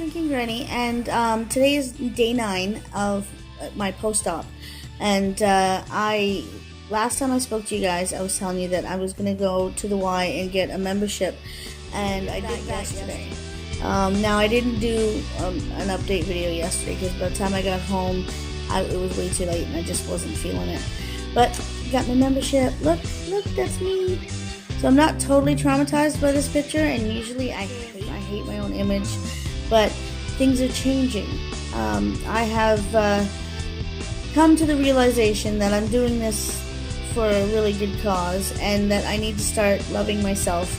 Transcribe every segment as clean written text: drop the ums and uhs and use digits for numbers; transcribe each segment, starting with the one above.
Shrinking Granny, and today is day 9 of my post-op. And last time I spoke to you guys, I was telling you that I was going to go to the Y and get a membership, and I did that yesterday. Now, I didn't do an update video yesterday because by the time I got home, it was way too late and I just wasn't feeling it. But got my membership. Look, that's me. So I'm not totally traumatized by this picture, and usually I hate my own image, but things are changing. I have come to the realization that I'm doing this for a really good cause, and that I need to start loving myself,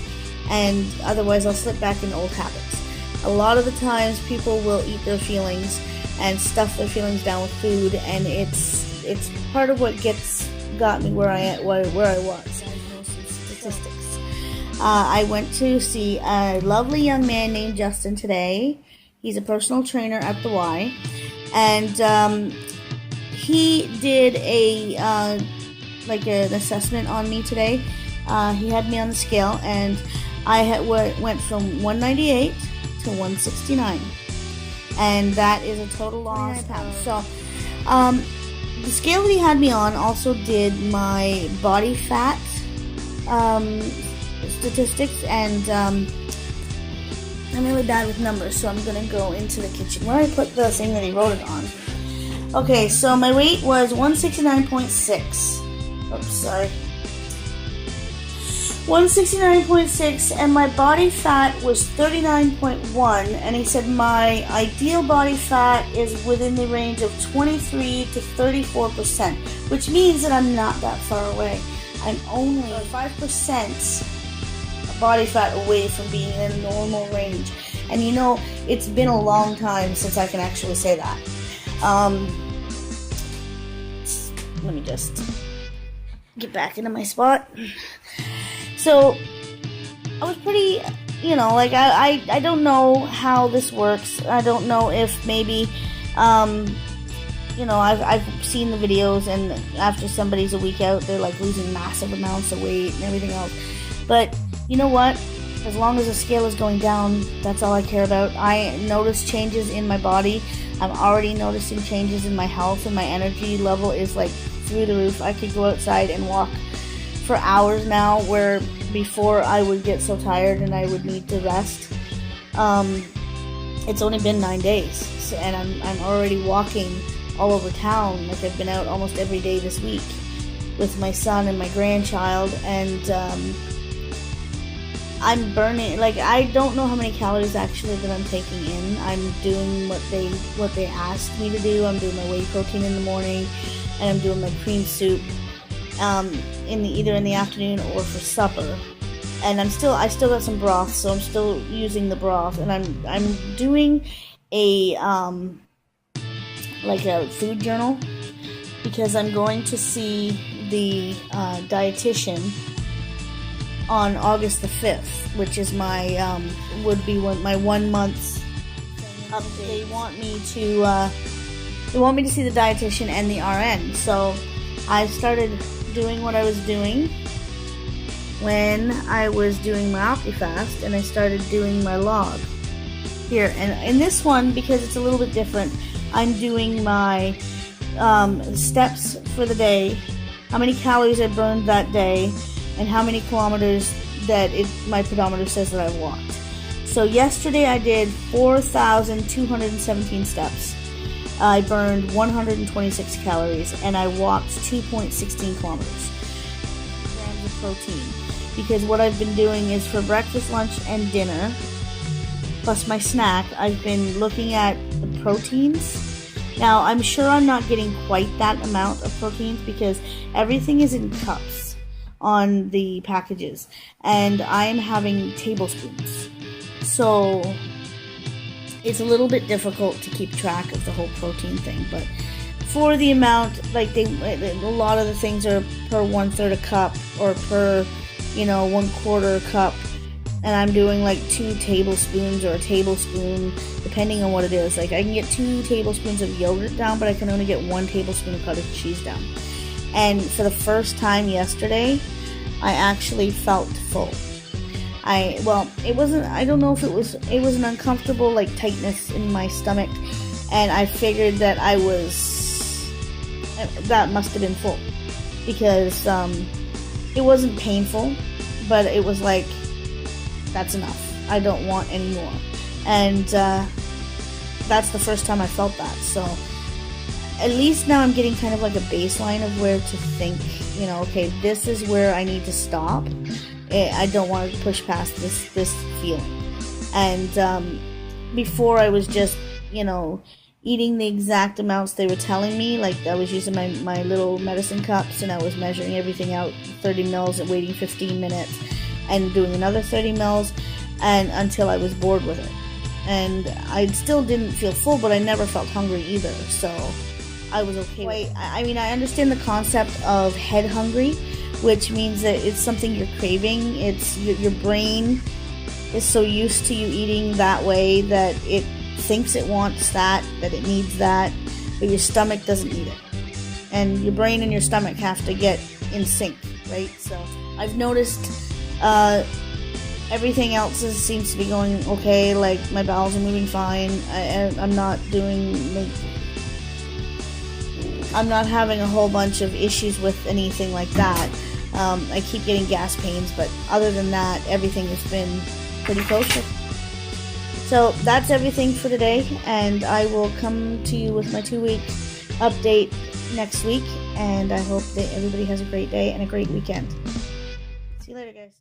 and otherwise I'll slip back into old habits. A lot of the times people will eat their feelings and stuff their feelings down with food, and it's part of what got me where I was. Statistics. I went to see a lovely young man named Justin today. He's a personal trainer at the Y, and he did an assessment on me today. He had me on the scale, and I went from 198 to 169, and that is a total loss of pounds. So the scale that he had me on also did my body fat statistics, and I'm really bad with numbers, so I'm gonna go into the kitchen where I put the thing that he wrote it on. Okay, so my weight was 169.6. Oops, sorry. 169.6, and my body fat was 39.1, and he said my ideal body fat is within the range of 23 to 34%, which means that I'm not that far away. I'm only 5% body fat away from being in a normal range. And you know, it's been a long time since I can actually say that. Let me just get back into my spot. So, I was pretty, I don't know how this works. I don't know if maybe, I've seen the videos, and after somebody's a week out, they're like losing massive amounts of weight and everything else. But you know what? As long as the scale is going down, that's all I care about. I notice changes in my body. I'm already noticing changes in my health, and my energy level is like through the roof. I could go outside and walk for hours now, where before I would get so tired and I would need to rest. It's only been 9 days, and I'm already walking all over town. Like, I've been out almost every day this week with my son and my grandchild, and I'm burning, I don't know how many calories actually that I'm taking in. I'm doing what they asked me to do. I'm doing my whey protein in the morning, and I'm doing my cream soup either in the afternoon or for supper. And I still got some broth, so I'm still using the broth, and I'm doing a food journal, because I'm going to see the dietitian on August the 5th, which is my my 1 month update. They want me to see the dietitian and the RN. So I started doing what I was doing when I was doing my OptiFast, and I started doing my log here. And in this one, because it's a little bit different, I'm doing my steps for the day, how many calories I burned that day, and how many kilometers that my pedometer says that I've walked. So yesterday I did 4,217 steps. I burned 126 calories, and I walked 2.16 kilometers. Grams of protein. Because what I've been doing is, for breakfast, lunch, and dinner, plus my snack, I've been looking at the proteins. Now, I'm sure I'm not getting quite that amount of proteins, because everything is in cups on the packages, and I'm having tablespoons. So it's a little bit difficult to keep track of the whole protein thing, but for the amount, a lot of the things are per 1/3 a cup, or per 1/4 a cup, and I'm doing 2 tablespoons or a tablespoon, depending on what it is. I can get 2 tablespoons of yogurt down, but I can only get 1 tablespoon of cottage cheese down. And for the first time yesterday, I actually felt full. It wasn't, I don't know if it was an uncomfortable like tightness in my stomach, and I figured that that must have been full, because it wasn't painful, but it was like, that's enough, I don't want any more. And that's the first time I felt that. So at least now I'm getting kind of like a baseline of where to think, okay, this is where I need to stop. I don't want to push past this feeling. And before I was just, eating the exact amounts they were telling me. Like, I was using my little medicine cups, and I was measuring everything out, 30 mils, and waiting 15 minutes, and doing another 30 mils, and until I was bored with it. And I still didn't feel full, but I never felt hungry either, so I was okay with it. I mean, I understand the concept of head hungry, which means that it's something you're craving. It's your brain is so used to you eating that way that it thinks it wants that it needs that, but your stomach doesn't need it. And your brain and your stomach have to get in sync, right? So I've noticed everything else seems to be going okay. Like, my bowels are moving fine. I'm not having a whole bunch of issues with anything like that. I keep getting gas pains, but other than that, everything has been pretty kosher. So that's everything for today, and I will come to you with my 2-week update next week, and I hope that everybody has a great day and a great weekend. See you later, guys.